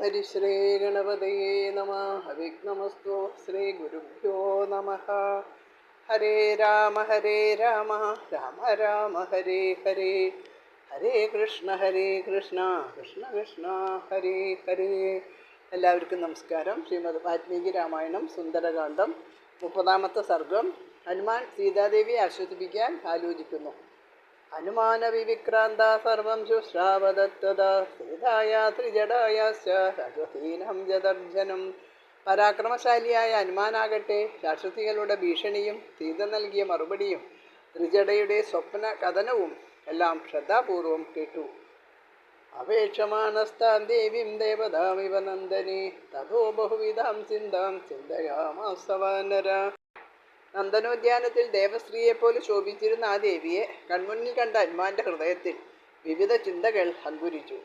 ഹരിശ്രീ ഗണപതയേ നമഃ. ഹവിഘ്നമസ്തു. ശ്രീ ഗുരുഭ്യോ നമഃ. ഹരേ രാമ രാമ രാമ ഹരേ ഹരേ, ഹരേ കൃഷ്ണ കൃഷ്ണ കൃഷ്ണ ഹരേ ഹരേ. എല്ലാവർക്കും നമസ്കാരം. ശ്രീമദ് വാൽമീകി രാമായണം സുന്ദരകാന്ഡം 30-ാമത്തെ സർഗം. ഹനുമാൻ സീതാദേവിയെ ആശ്വസിപ്പിക്കാൻ ആലോചിക്കുന്നു. ഹനുമാന വിവിക്രാന്ത സർവം ശുശ്രാവദത്തദാ സീതായ ത്രിജടായാശ്ച രാജസീനം ജദർജനം. പരാക്രമശാലിയായ ഹനുമാനാകട്ടെ രാക്ഷസികളുടെ ഭീഷണിയും സീത നൽകിയ മറുപടിയും ത്രിജടയുടെ സ്വപ്ന കഥനവും എല്ലാം ശ്രദ്ധാപൂർവം കേട്ടു. അപേക്ഷമാണസ്താം ദേവീം ദേവതാമിവ നന്ദനെ തഥോ ബഹുവിധാം ചിന്താം ചിന്തയാമാസവാനര. നന്ദനോദ്യാനത്തിൽ ദേവസ്ത്രീയെപ്പോലെ ശോഭിച്ചിരുന്ന ആ ദേവിയെ കൺമുന്നിൽ കണ്ട ഹനുമാന്റെ ഹൃദയത്തിൽ വിവിധ ചിന്തകൾ അങ്കുരിച്ചു.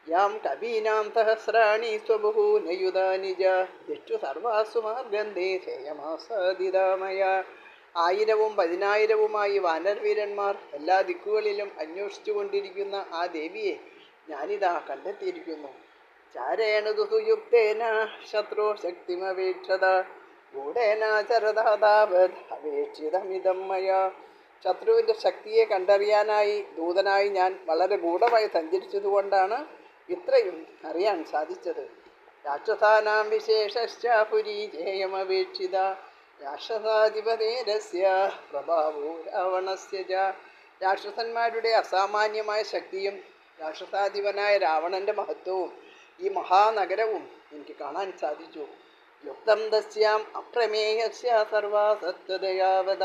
യാം കവീനാം സഹസ്രാണി സ്വബഹൂനയുധാനിജ ദിക്ഷു സർവാസു മാർഗന്ധേ ഹേയമാസാദിതാമയ. 1000-ഉം 10,000-വുമായി വാനരവീരന്മാർ എല്ലാ ദിക്കുകളിലും അന്വേഷിച്ചു കൊണ്ടിരിക്കുന്ന ആ ദേവിയെ ഞാനിതാ കണ്ടെത്തിയിരിക്കുന്നു. ചാരേണ ദുസുയുക്തേന ശത്രോ ശക്തിമപേക്ഷത ഗൂഢേനാചരതാവത് അപേക്ഷിതമിതം മയ. ശത്രുവിൻ്റെ ശക്തിയെ കണ്ടറിയാനായി ദൂതനായി ഞാൻ വളരെ ഗൂഢമായി സഞ്ചരിച്ചതുകൊണ്ടാണ് ഇത്രയും അറിയാൻ സാധിച്ചത്. രാക്ഷസാനാം വിശേഷശ്ച പുരീ ജേയമപേക്ഷിത രാക്ഷസാധിപതേരസ്യ പ്രഭാവോ രാവണസ്യ ച. രാക്ഷസന്മാരുടെ അസാമാന്യമായ ശക്തിയും രാക്ഷസാധിപനായ രാവണൻ്റെ മഹത്വവും ഈ മഹാനഗരവും എനിക്ക് കാണാൻ സാധിച്ചു. യുക്തം തസ്യാം അപ്രമേയസ്യ സർവാസത്വദയാവത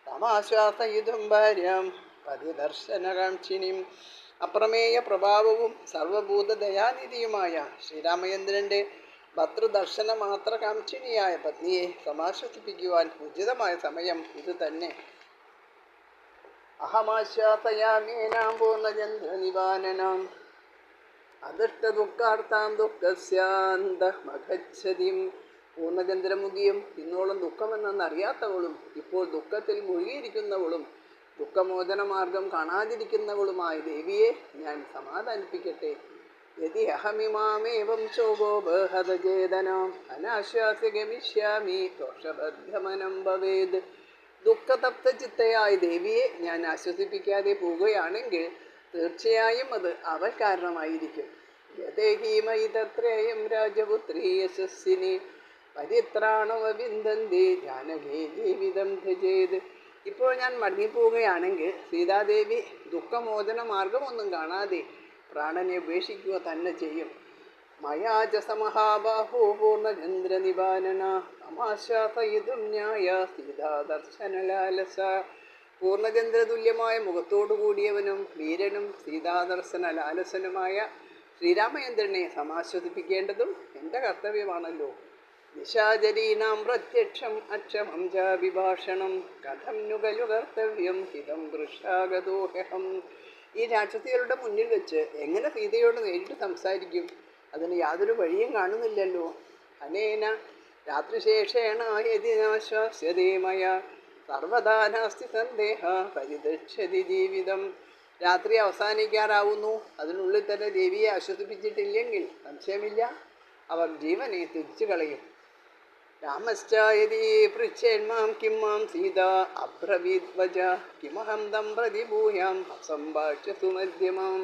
തമാശ്വാസയിതും ഭാര്യാം പതിദർശനകാംക്ഷിണിം. അപ്രമേയ പ്രഭാവവും സർവഭൂതദയാനിധിയുമായ ശ്രീരാമചന്ദ്രൻ്റെ ഭർതൃദർശന മാത്രകാംക്ഷിണിയായ പത്നിയെ സമാശ്വസിപ്പിക്കുവാൻ ഉചിതമായ സമയം ഇത് തന്നെ. അഹമാശ്വാസയാമേനാം പൂർണ്ണചന്ദ്രനിവാനനാം അദൃഷ്ടദുഃഖാർത്താം ദുഃഖസ്യാന്തമഗച്ഛതിം. പൂർണ്ണചന്ദ്രമുഖിയും ഇന്നോളം ദുഃഖമെന്നറിയാത്തവളും ഇപ്പോൾ ദുഃഖത്തിൽ മുഴുകിയിരിക്കുന്നവളും ദുഃഖമോചനമാർഗം കാണാതിരിക്കുന്നവളുമായ ദേവിയെ ഞാൻ സമാധാനിപ്പിക്കട്ടെ. യതി അഹമിമാമേവം ശോഭോപഹതചേതനാം അനാശ്വാസ്യ ഗമിഷ്യാമി ദോഷബദ്ധമനം ഭവേത്. ദുഃഖതപ്ത ചിത്തയായ ദേവിയെ ഞാൻ ആശ്വസിപ്പിക്കാതെ പോവുകയാണെങ്കിൽ തീർച്ചയായും അത് അവൾ കാരണമായിരിക്കും. യഥേഹീമയി തത്രേയം രാജപുത്രീ യശസ്വിനി പരിത്രാണവബിന്ദന്തി ജാനകീ ജീവിതം ധജേത്. ഇപ്പോൾ ഞാൻ മടങ്ങിപ്പോവുകയാണെങ്കിൽ സീതാദേവി ദുഃഖമോചന മാർഗമൊന്നും കാണാതെ പ്രാണനെ ഉപേക്ഷിക്കുക തന്നെ ചെയ്യും. മയാച സമഹാബാഹോ പൂർണ്ണചന്ദ്രനിവാനന തമാശ്വാസയിതും ന്യായ സീതാദർശനലാലസ. പൂർണ്ണചന്ദ്രതുല്യമായ മുഖത്തോടു കൂടിയവനും വീരനും സീതാദർശന ലാലസനുമായ ശ്രീരാമചന്ദ്രനെ സമാശ്വസിപ്പിക്കേണ്ടതും എൻ്റെ കർത്തവ്യമാണല്ലോ. നിശാചരീണാം പ്രത്യക്ഷം അക്ഷമം ചാഭിഭാഷണം കഥം നുകലു കർത്തവ്യം ഹിതം വൃഷാഗതോഹം. ഈ രാക്ഷസികളുടെ മുന്നിൽ വെച്ച് എങ്ങനെ സീതയോട് നേരിട്ട് സംസാരിക്കും? അതിന് യാതൊരു വഴിയും കാണുന്നില്ലല്ലോ. അനേന രാത്രിശേഷേണ യതിനാശ്വാസ്യതേമയ സർവദാ നാസ്തി സന്ദേഹ പരിദക്ഷതി ജീവിതം. രാത്രി അവസാനിക്കാറാവുന്നു. അതിനുള്ളിൽ തന്നെ ദേവിയെ ആശ്വസിപ്പിച്ചിട്ടില്ലെങ്കിൽ സംശയമില്ല, അവർ ജീവനെ തിരിച്ചു കളയും. രാമശ്ചായതി പൃച്ഛേന്മാം കിം മാം സീത അബ്രവീത് വച കിമഹം തം പ്രതിഭൂയാം അസംഭാഷ്യ സുമധ്യമാം.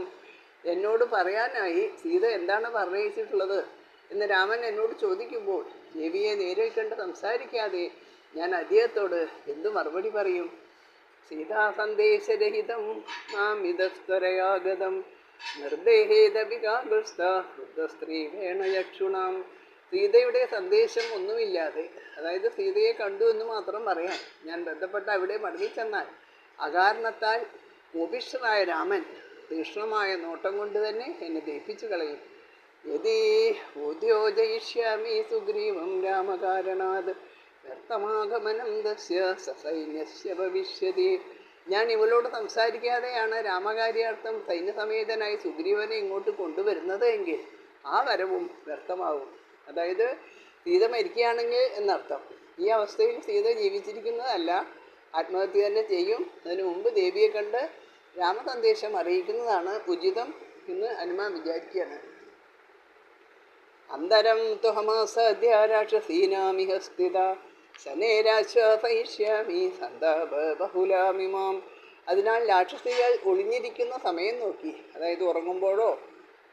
എന്നോട് പറയാനായി സീത എന്താണ് പറഞ്ഞിട്ടുള്ളത് എന്ന് രാമൻ എന്നോട് ചോദിക്കുമ്പോൾ ദേവിയെ നേരിൽ കണ്ട് സംസാരിക്കാതെ ഞാൻ അദ്ദേഹത്തോട് എന്തു മറുപടി പറയും? സീതാസന്ദേശരഹിതം മാമിതസ്ത്വരയാഗതം നിർദ്ദേഹേദവികാഗുസ്ത വൃദ്ധസ്ത്രീ വേണയക്ഷുണാം. സീതയുടെ സന്ദേശം ഒന്നുമില്ലാതെ, അതായത് സീതയെ കണ്ടു എന്ന് മാത്രം പറയാൻ ഞാൻ ബന്ധപ്പെട്ട അവിടെ മടങ്ങിച്ചെന്നാൽ അകാരണത്താൽ കോപിഷ്ഠനായ രാമൻ തീക്ഷ്ണമായ നോട്ടം കൊണ്ട് തന്നെ എന്നെ ദഹിപ്പിച്ചു കളയും. യദി ഉദ്യോജയിഷ്യാമി സുഗ്രീവം രാമകാരണാത് വ്യർത്ഥമാഗമനം ദസ്യ സസൈന്യസ്യ ഭവിഷ്യതി. ഞാൻ ഇവളോട് സംസാരിക്കാതെയാണ് രാമകാര്യാർത്ഥം സൈന്യസമേതനായി സുഗ്രീവനെ ഇങ്ങോട്ട് കൊണ്ടുവരുന്നത് എങ്കിൽ ആ വരവും വ്യർത്ഥമാവും. അതായത് സീത മരിക്കുകയാണെങ്കിൽ എന്നർത്ഥം. ഈ അവസ്ഥയിൽ സീത ജീവിച്ചിരിക്കുന്നതല്ല, ആത്മഹത്യ തന്നെ ചെയ്യും. അതിനു മുമ്പ് ദേവിയെ കണ്ട് രാമസന്ദേശം അറിയിക്കുന്നതാണ് ഉചിതം എന്ന് ഹനുമാൻ വിചാരിക്കുകയാണ്. അന്തരം തുഹമാസദ്യ രാക്ഷസീനാമിഹ സ്ഥിത ശനേരാശ്വാസയിഷ്യാമി സന്താപ ബഹുലാമിമാം. അതിനാൽ രാക്ഷസികൾ ഒളിഞ്ഞിരിക്കുന്ന സമയം നോക്കി, അതായത് ഉറങ്ങുമ്പോഴോ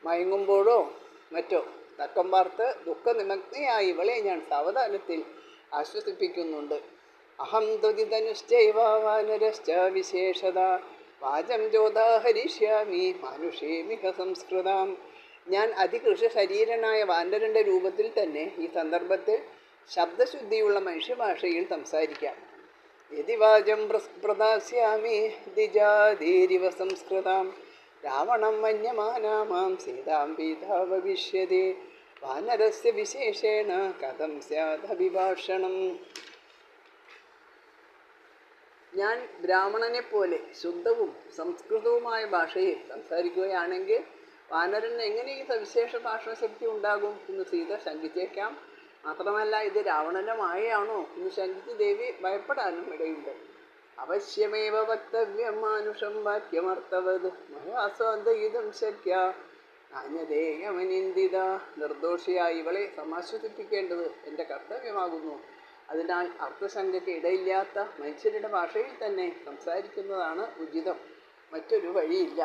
മയങ്ങുമ്പോഴോ മറ്റോ തക്കം പാർത്ത് ദുഃഖനിമഗ്നയായി ഇവളെ ഞാൻ സാവധാനത്തിൽ ആശ്വസിപ്പിക്കുന്നുണ്ട്. അഹം ത്വതിതനുശ്ചൈവ വാനരശ്ച വിശേഷത വാചം ചോദാഹരിഷ്യാമി മാനുഷേമിഹ സംസ്കൃതാം. ഞാൻ അതികൃഷ ശരീരനായ വാനരൻ്റെ രൂപത്തിൽ തന്നെ ഈ സന്ദർഭത്തിൽ ശബ്ദശുദ്ധിയുള്ള മനുഷ്യഭാഷയിൽ സംസാരിക്കാം. യതി വാചം പ്രദാസ്യാമി ദ്വിജാതീരിവ സംസ്കൃതാം രാവണം മന്യമാനാമാം സീതാം പീതാ ഭവിഷ്യതി വാനരസ്യ വിശേഷേണ കഥം സ്യാദഭിഭാഷണം. ഞാൻ ബ്രാഹ്മണനെപ്പോലെ ശുദ്ധവും സംസ്കൃതവുമായ ഭാഷയിൽ സംസാരിക്കുകയാണെങ്കിൽ വാനരന് എങ്ങനെ ഈ സവിശേഷ ഭാഷണശക്തി ഉണ്ടാകും എന്ന് സീത ശങ്കിച്ചേക്കാം. മാത്രമല്ല ഇത് രാവണന്റെ മായയാണോ എന്ന് ശങ്കിച്ച് ദേവി ഭയപ്പെടാനും ഇടയുണ്ട്. അവശ്യമേവ വക്തവ്യം മാനുഷം വാക്യമർത്ഥവത് മഹാസ്വാന്തയിതും ശക്യ നാന്യതേയമനിന്ദിത. നിർദോഷിയായി ഇവളെ സമാശ്വസിപ്പിക്കേണ്ടത് എൻ്റെ കർത്തവ്യമാകുന്നു. അതിനാൽ അർത്ഥശങ്കയ്ക്ക് ഇടയില്ലാത്ത മനുഷ്യരുടെ ഭാഷയിൽ തന്നെ സംസാരിക്കുന്നതാണ് ഉചിതം, മറ്റൊരു വഴിയില്ല.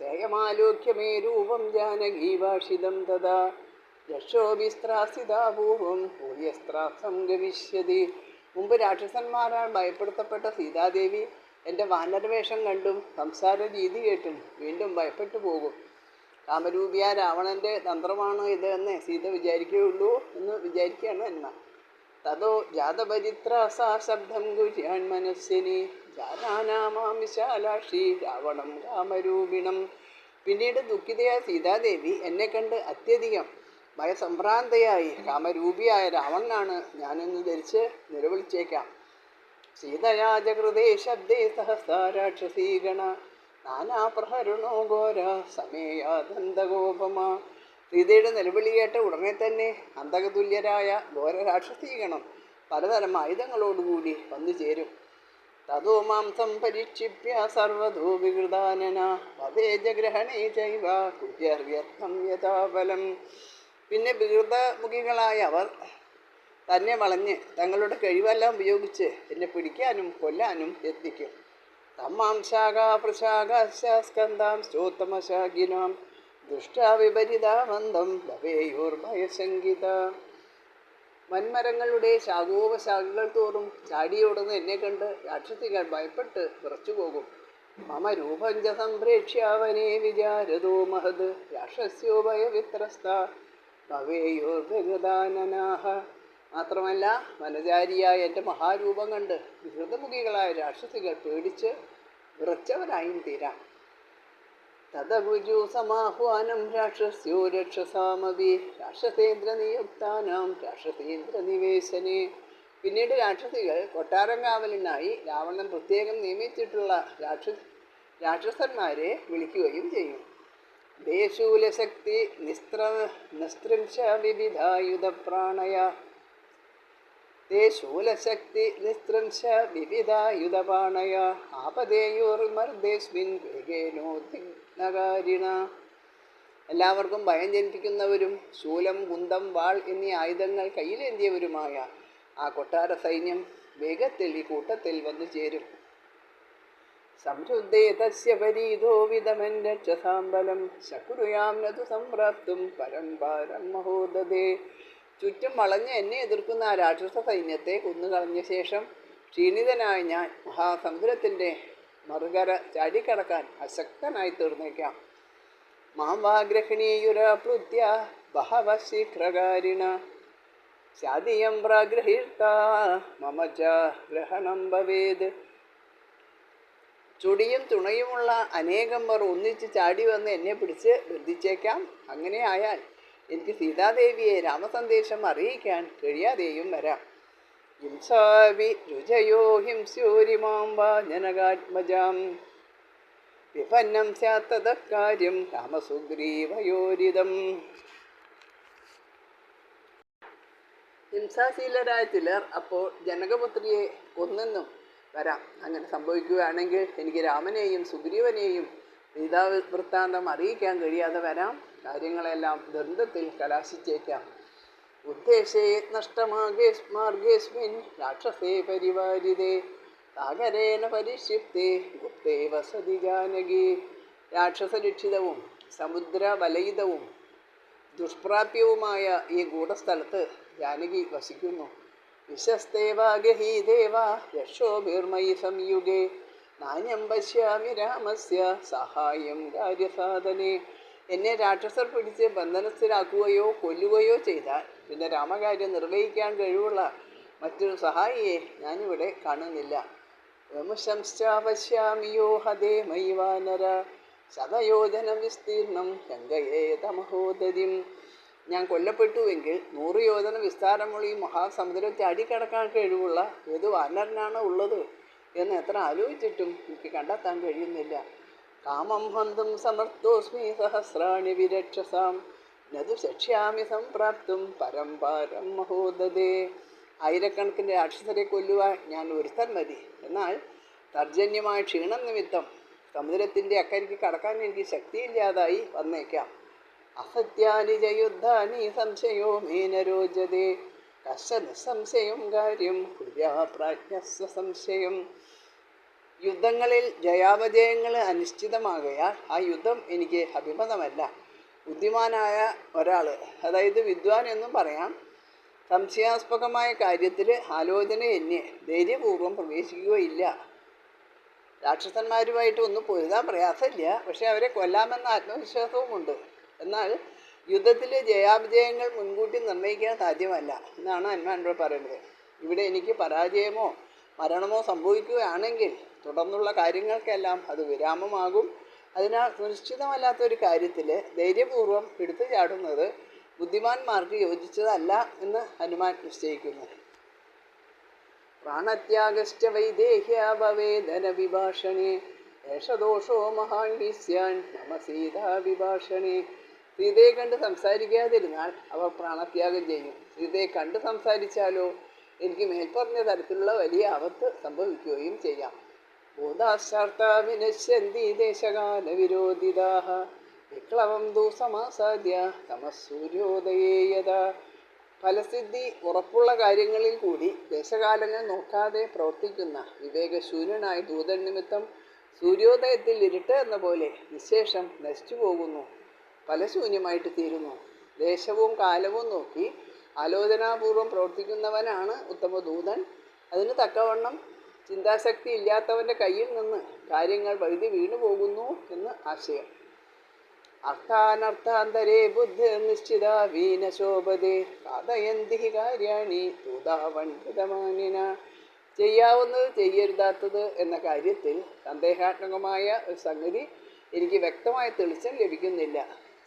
ചേയമാലോക്യമേ രൂപം ജാനകീ ഭാഷിതം തഥാ യക്ഷോഭിസ്ത്രാസിതാപൂർവം ഭൂയസ്ത്രാസം ഗവിഷ്യതി. മുമ്പ് രാക്ഷസന്മാരാൽ ഭയപ്പെടുത്തപ്പെട്ട സീതാദേവി എൻ്റെ വാനരവേഷം കണ്ടും സംസാര രീതി കേട്ടും വീണ്ടും ഭയപ്പെട്ടു പോകും. കാമരൂപിയ രാവണൻ്റെ തന്ത്രമാണ് ഇത് എന്ന് സീത വിചാരിക്കുകയുള്ളൂ എന്ന് വിചാരിക്കുകയാണ് എന്മ. തതോ ജാതപരിത്രാസാ ശബ്ദം ഗുര്യാൻ മനസ്സിനി ജാനാനാമാം വിശാലാക്ഷി രാവണം കാമരൂപിണം. പിന്നീട് ദുഃഖിതയായ സീതാദേവി എന്നെ കണ്ട് അത്യധികം ഭയസംഭ്രാന്തയായി കാമരൂപിയായ രാവണനാണ് ഞാനെന്ന് ധരിച്ച് നിലവിളിച്ചേക്കാം. സീതയാജകൃതേ ശബ്ദേ സഹസാ രാക്ഷസീഗണ നാനാപ്രഹരുണോ ഘോര സമേയാദന്തഗോപമ. സീതയുടെ നിലവിളി കേട്ട ഉടനെ തന്നെ അന്തകതുല്യരായ ഘോര രാക്ഷസീഗണം പലതരം ആയുധങ്ങളോടുകൂടി വന്നു ചേരും. തതോ മാംസം പരിക്ഷിപ്യ സർവതോ വികൃതാനന വധേജഗ്രഹണേ ചൈവ കുര്യർവ്യർത്ഥം യഥാഫലം. പിന്നെ വികൃതമുഖികളായ അവർ തന്നെ വളഞ്ഞ് തങ്ങളുടെ കഴിവെല്ലാം ഉപയോഗിച്ച് എന്നെ പിടിക്കാനും കൊല്ലാനും യത്നിക്കും. തമ്മാം ശാഖാ പ്രശാഖാസ്കന്ധാം സ്തോത്തമശാഖിനാം ദുഷ്ടാവിപരിതാമന്ദം ഭവേയോർഭയശങ്കിത. വൻമരങ്ങളുടെ ശാഖോപശാഖകൾ തോറും ചാടിയോടുന്ന എന്നെ കണ്ട് രാക്ഷസികൾ ഭയപ്പെട്ട് വിറച്ചുപോകും. മമ രൂപഞ്ച സംപ്രേക്ഷ്യാവനേ വിചാരതോ മഹത് രാക്ഷസ്യോ ഭയവിത്രസ്ത ഭവേയോർഭഗദാനനാഹ. മാത്രമല്ല വനചാരിയായ എൻ്റെ മഹാരൂപം കണ്ട് വികൃതമുഖികളായ രാക്ഷസികൾ പേടിച്ച് വിറച്ചവരായും തീരാം. തദഭുജു സമാഹ്വാനം രാക്ഷസ്യോ രക്ഷസാമവി രാക്ഷസേന്ദ്ര നിയുക്താനാം രാക്ഷസേന്ദ്ര നിവേശനെ. പിന്നീട് രാക്ഷസികൾ കൊട്ടാരം കാവലിനായി രാവണൻ പ്രത്യേകം നിയമിച്ചിട്ടുള്ള രാക്ഷസന്മാരെ വിളിക്കുകയും ചെയ്യും. ദേശൂലശക്തി നിസ്തൃംശ വിവിധായുധപ്രാണയ ശൂലശക്തി നിസ്തൃംശ വിവിധായുധപാണയ ആപദേയോർമർദ്ദേസ്മിൻ വേഗേനോദ്വിഗ്നകാരിണ. എല്ലാവർക്കും ഭയം ജനിപ്പിക്കുന്നവരും ശൂലം, കുന്തം, വാൾ എന്നീ ആയുധങ്ങൾ കയ്യിലേന്തിയവരുമായ ആ കൊട്ടാര സൈന്യം വേഗത്തിൽ ഈ കൂട്ടത്തിൽ വന്നു ചേരും. സംശുദ്ധേ തസ്യ പരീതോ വിദമൻ രക്ഷസാമ്പലം ശകുരുയാം നതു സംപ്രാപ്തും പരം പാരം മഹോദതേ. ചുറ്റും വളഞ്ഞ് എന്നെ എതിർക്കുന്ന ആ രാക്ഷസ സൈന്യത്തെ കൊന്നുകളഞ്ഞ ശേഷം ക്ഷീണിതനായ ഞാൻ മഹാസമുദ്രത്തിൻ്റെ മറുകര ചാടിക്കടക്കാൻ അശക്തനായി തീർന്നേക്കാം. മാം വാഗ്രഹിണീയുരപ്ലുത്യ ബഹവ ശീഘ്രകാരിണ ശാദിയം പ്രാഗ്രഹീർത്ത മമ ച ഗ്രഹണം ഭവേത്. ചുടിയും തുണയുമുള്ള അനേകം പേർ ഒന്നിച്ച് ചാടി വന്ന് എന്നെ പിടിച്ച് ബന്ധിച്ചേക്കാം. അങ്ങനെ ആയാൽ എനിക്ക് സീതാദേവിയെ രാമസന്ദേശം അറിയിക്കാൻ കഴിയാതെയും വരാം. ഹിംസാവി രുചയോ ഹിംസ്യോരിമാം വാ ജനകാത്മജാം വിപന്നം സ്യാത്തതക്കാര്യം രാമസുഗ്രീവയോരിതം. ഹിംസാശീലരായ ചിലർ അപ്പോൾ ജനകപുത്രിയെ കൊന്നെന്നും വരാം. അങ്ങനെ സംഭവിക്കുകയാണെങ്കിൽ എനിക്ക് രാമനെയും സുഗ്രീവനെയും സീതാവൃത്താന്തം അറിയിക്കാൻ കഴിയാതെ വരാം. കാര്യങ്ങളെല്ലാം ദന്തത്തിൽ കലാശിച്ചേക്കാം. ഉദ്ദേശേ നഷ്ടമാർഗേസ്മിൻ രാക്ഷസേ പരിവാരിതേ സാഗരേണ പരിക്ഷിപ്തേ ഗുപ്തേ വസതി ജാനകി. രാക്ഷസരക്ഷിതവും സമുദ്രവലയിതവും ദുഷ്പ്രാപ്യവുമായ ഈ ഗൂഢസ്ഥലത്ത് ജാനകി വസിക്കുന്നു. വിശസ്തേവാഗഹീദേവ യക്ഷോഭിർമയി സംയുഗേ നാന്യം പശ്യാമി രാമസ്യ സഹായം കാര്യസാധനെ. എന്നെ രാക്ഷസർ പിടിച്ച് ബന്ധനസ്ഥരാക്കുകയോ കൊല്ലുകയോ ചെയ്താൽ പിന്നെ രാമകാര്യം നിർവഹിക്കാൻ കഴിവുള്ള മറ്റൊരു സഹായിയെ ഞാനിവിടെ കാണുന്നില്ല. വംശംശ്ചാപശ്യാമിയോ ഹതേ മയി വാനര ശതയോജനം വിസ്തീർണം ഗംഗയേ തമഹോദരിം. ഞാൻ കൊല്ലപ്പെട്ടുവെങ്കിൽ 100 യോജന വിസ്താരമുള്ള ഈ മഹാസമുദ്രം ചാടിക്കടക്കാൻ കഴിവുള്ള ഏത് വാനരനാണ് ഉള്ളത് എന്ന് എത്ര ആലോചിച്ചിട്ടും എനിക്ക് കണ്ടെത്താൻ കഴിയുന്നില്ല. കാമം ഹന്തും സമർത്ഥോസ്മി സഹസ്രാണി വിരക്ഷസാം നതു ശക്ഷ്യാമി സംപ്രാപ്തും പരംപാരം മഹോദതേ. ആയിരക്കണക്കിന് രാക്ഷസരെ കൊല്ലുവാൻ ഞാൻ ഒരുത്തൻ മതി. എന്നാൽ തർജന്യമായ ക്ഷീണം നിമിത്തം സമുദ്രത്തിൻ്റെ അക്കരിക്ക് കടക്കാൻ എനിക്ക് ശക്തിയില്ലാതായി വന്നേക്കാം. അസത്യാനി ജയുദ്ധാനി സംശയോ മീനരോജതേ കശ നിസ്സംശയം കാര്യം പ്രാജ്ഞസ്വ സംശയം. യുദ്ധങ്ങളിൽ ജയാപജയങ്ങൾ അനിശ്ചിതമാകയാൽ ആ യുദ്ധം എനിക്ക് അഭിമതമല്ല. ബുദ്ധിമാനായ ഒരാൾ, അതായത് വിദ്വാൻ എന്നും പറയാം, സംശയാസ്പദമായ കാര്യത്തിൽ ആലോചന എന്നെ ധൈര്യപൂർവ്വം പ്രവേശിക്കുകയില്ല. രാക്ഷസന്മാരുമായിട്ട് ഒന്നും പൊരുതാൻ പ്രയാസമില്ല, പക്ഷെ അവരെ കൊല്ലാമെന്ന ആത്മവിശ്വാസവുമുണ്ട്. എന്നാൽ യുദ്ധത്തിലെ ജയാപജയങ്ങൾ മുൻകൂട്ടി നിർണ്ണയിക്കാൻ സാധ്യമല്ല എന്നാണ് ഹനുമാനോട് പറയുന്നത്. ഇവിടെ എനിക്ക് പരാജയമോ മരണമോ സംഭവിക്കുകയാണെങ്കിൽ തുടർന്നുള്ള കാര്യങ്ങൾക്കെല്ലാം അത് വിരാമമാകും. അതിനാൽ സുനിശ്ചിതമല്ലാത്തൊരു കാര്യത്തിൽ ധൈര്യപൂർവ്വം എടുത്തു ചാടുന്നത് ബുദ്ധിമാന്മാർക്ക് യോജിച്ചതല്ല എന്ന് ഹനുമാൻ നിശ്ചയിക്കുന്നു. പ്രാണത്യാഗശ്ച വൈദേഹ്യ ഭവേദന വിഭാഷണേ ഏഷദോഷോ മഹാൻ സ്യാൻ മമ സീതാ വിഭാഷണേ. സീതയെ കണ്ട് സംസാരിക്കാതിരുന്നാൽ അവർ പ്രാണത്യാഗം ചെയ്യും. സീതയെ കണ്ട് സംസാരിച്ചാലോ എനിക്ക് മേൽപ്പറഞ്ഞ തരത്തിലുള്ള വലിയ ആപത്ത് സംഭവിക്കുകയും ചെയ്യാം. ഭൂതാശ്ചാർത്താ വിനശ്യന്തി ദേശകാല വിരോധിതാഃ വിക്ലവം ദൂസമാസാദ്യ തമസൂര്യോദയേ യഥാ. ഫലസിദ്ധി ഉറപ്പുള്ള കാര്യങ്ങളിൽ കൂടി ദേശകാലങ്ങൾ നോക്കാതെ പ്രവർത്തിക്കുന്ന വിവേകശൂന്യനായ ദൂതൻ നിമിത്തം സൂര്യോദയത്തിൽ ഇരുട്ട് എന്ന പോലെ നിശേഷം നശിച്ചു പോകുന്നു, ഫലശൂന്യമായിട്ട് തീരുന്നു. ദേശവും കാലവും നോക്കി ആലോചനാപൂർവം പ്രവർത്തിക്കുന്നവനാണ് ഉത്തമദൂതൻ. അതിന് തക്കവണ്ണം ചിന്താശക്തി ഇല്ലാത്തവൻ്റെ കയ്യിൽ നിന്ന് കാര്യങ്ങൾ വഴുതി വീണു പോകുന്നു എന്ന് ആശയം. അർത്ഥാനർത്ഥാന്തരേ ബുദ്ധി നിശ്ചിത വീനശോഭതേ കാതയന്തി കാര്യാണി ദൂതാവൺകൃതമാനിന. ചെയ്യാവുന്നത് ചെയ്യരുതാത്തത് എന്ന കാര്യത്തിൽ സന്ദേഹാത്മകമായ ഒരു സംഗതി എനിക്ക് വ്യക്തമായ തെളിച്ചം ലഭിക്കുന്നില്ല.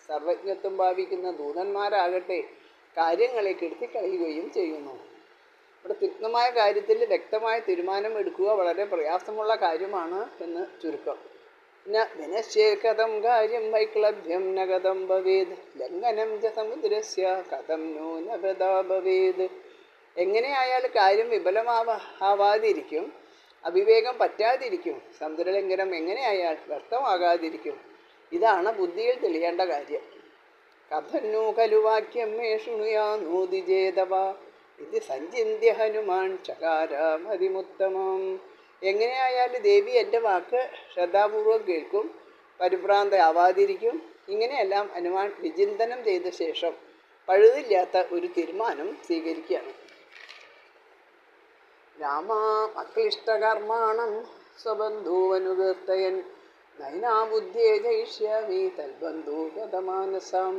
സർവജ്ഞത്വം ഭാവിക്കുന്ന ദൂതന്മാരാകട്ടെ കാര്യങ്ങളെ കെടുത്തിക്കളയുകയും ചെയ്യുന്നു. ഇവിടെ തിക്തമായ കാര്യത്തിൽ വ്യക്തമായ തീരുമാനം എടുക്കുക വളരെ പ്രയാസമുള്ള കാര്യമാണ് എന്ന് ചുരുക്കം. വിനശ്യേ കഥം കാര്യം വൈക്ലഭ്യം ന കഥം ഭവേത് ലംഘനം ച സമുദ്രസ്യ കഥം നൂനഭതാ ഭവേത്. എങ്ങനെയായാൽ കാര്യം വിഫലമാവാതിരിക്കും, അവിവേകം പറ്റാതിരിക്കും, സമുദ്രലംഘനം എങ്ങനെയായാൽ വ്യർത്ഥമാകാതിരിക്കും. ഇതാണ് ബുദ്ധിയിൽ തെളിയേണ്ട കാര്യം. കഥന്നു ഖലു വാക്യം മേ ശൃണുയാ നൂതിജേതവ ഇത് സഞ്ചിന്യ ഹനുമാൻ ചകാരമതിമുത്തമം. എങ്ങനെയായാലും ദേവി എൻ്റെ വാക്ക് ശ്രദ്ധാപൂർവം കേൾക്കും, പരിഭ്രാന്തയാവാതിരിക്കും. ഇങ്ങനെയെല്ലാം ഹനുമാൻ വിചിന്തനം ചെയ്ത ശേഷം പഴുതില്ലാത്ത ഒരു തീരുമാനം സ്വീകരിക്കുകയാണ്. രാമ അക്ലിഷ്ടകർമാണം സ്വബന്ധൂവനുകീർത്തയൻ നൈനാബുദ്ധിയെ ജയിഷ്യാമി തൽബന്ധൂഗതമാനസാം.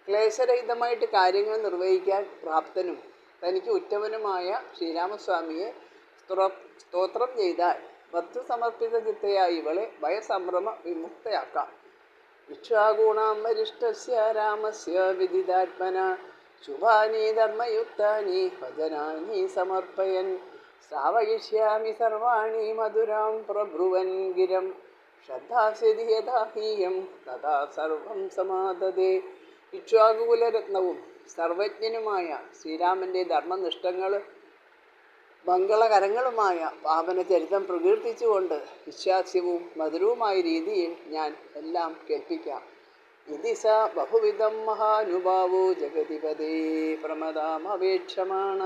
ക്ലേശരഹിതമായിട്ട് കാര്യങ്ങൾ നിർവഹിക്കാൻ പ്രാപ്തനും തനിക്ക് ഉറ്റവനുമായ ശ്രീരാമസ്വാമിയെ സ്തോത്രം ചെയ്താൽ ഭക്തസമർപ്പിത ചിത്തയായി ഇവളെ ഭയസംഭ്രമ വിമുക്തയാക്കാം. ഇക്ഷാഗുണാം വരിഷ്ഠസ്യ രാമസ്യ വിദിതാത്മന ശുഭാനി ധർമ്മയുക്താനി ഭജനാനി സമർപ്പയൻ ശ്രാവയിഷ്യാമി സർവാണി മധുരാം പ്രഭ്രുവൻ ഗിരം ശ്രദ്ധാസ്യതി യഥാഹീയം തഥാ സർവം സമാദതേ. ഇക്ഷ്വാകുകുലരത്നവും സർവജ്ഞനുമായ ശ്രീരാമൻ്റെ ധർമ്മനിഷ്ഠങ്ങൾ മംഗളകരങ്ങളുമായ പാവന ചരിതം പ്രകീർത്തിച്ചുകൊണ്ട് വിശ്വാസ്യവും മധുരവുമായ രീതിയിൽ ഞാൻ എല്ലാം കേൾപ്പിക്കാം. ഇതി സ ബഹുവിധം മഹാനുഭാവോ ജഗതിപദേ പ്രമദാമവേക്ഷമാണ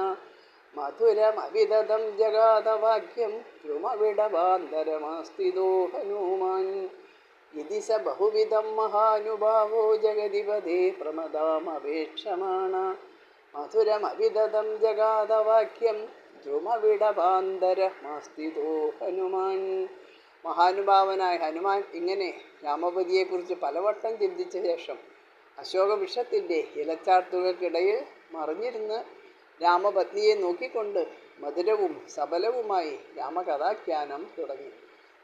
മധുരമവിദതം ജഗാതവാക്യം ധ്രുമവിടവാന്തരമാസ്തിദോ ഹനുമാൻ. ഇതി സ ബഹുവിധം മഹാനുഭാവോ ജഗതിപദേ പ്രമദാമവേക്ഷമാണ മധുരമവിദതം ജഗാതവാക്യം ധ്രുമവിടവാന്തരമാസ്തിദോ ഹനുമാൻ. മഹാനുഭാവനായ ഹനുമാൻ ഇങ്ങനെ രാമപതിയെക്കുറിച്ച് പലവട്ടം ചിന്തിച്ച ശേഷം അശോകവൃക്ഷത്തിൻ്റെ ഇലച്ചാർത്തുകൾക്കിടയിൽ മറിഞ്ഞിരുന്ന് രാമപത്നിയെ നോക്കിക്കൊണ്ട് മധുരവും സബലവുമായി രാമകഥാഖ്യാനം തുടങ്ങി.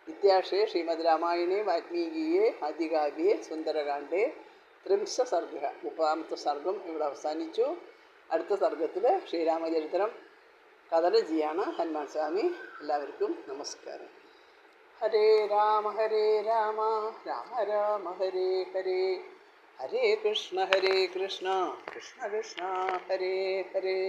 ഇത്യാർഷേ ശ്രീമദ് രാമായണേ വാൽമീകിയെ ആദികാവ്യേ സുന്ദരകാണ്ഡേ ത്രിംശ സർഗ 30ാമത്തെ സർഗം ഇവിടെ അവസാനിച്ചു. അടുത്ത സർഗത്തിൽ ശ്രീരാമചരിത്രം കഥരജിയാണ് ഹനുമാൻ സ്വാമി. എല്ലാവർക്കും നമസ്കാരം. ഹരേ രാമ രാമ രാമ ഹരേ ഹരേ, ഹരേ കൃഷ്ണ കൃഷ്ണ കൃഷ്ണ ഹരേ ഹരേ.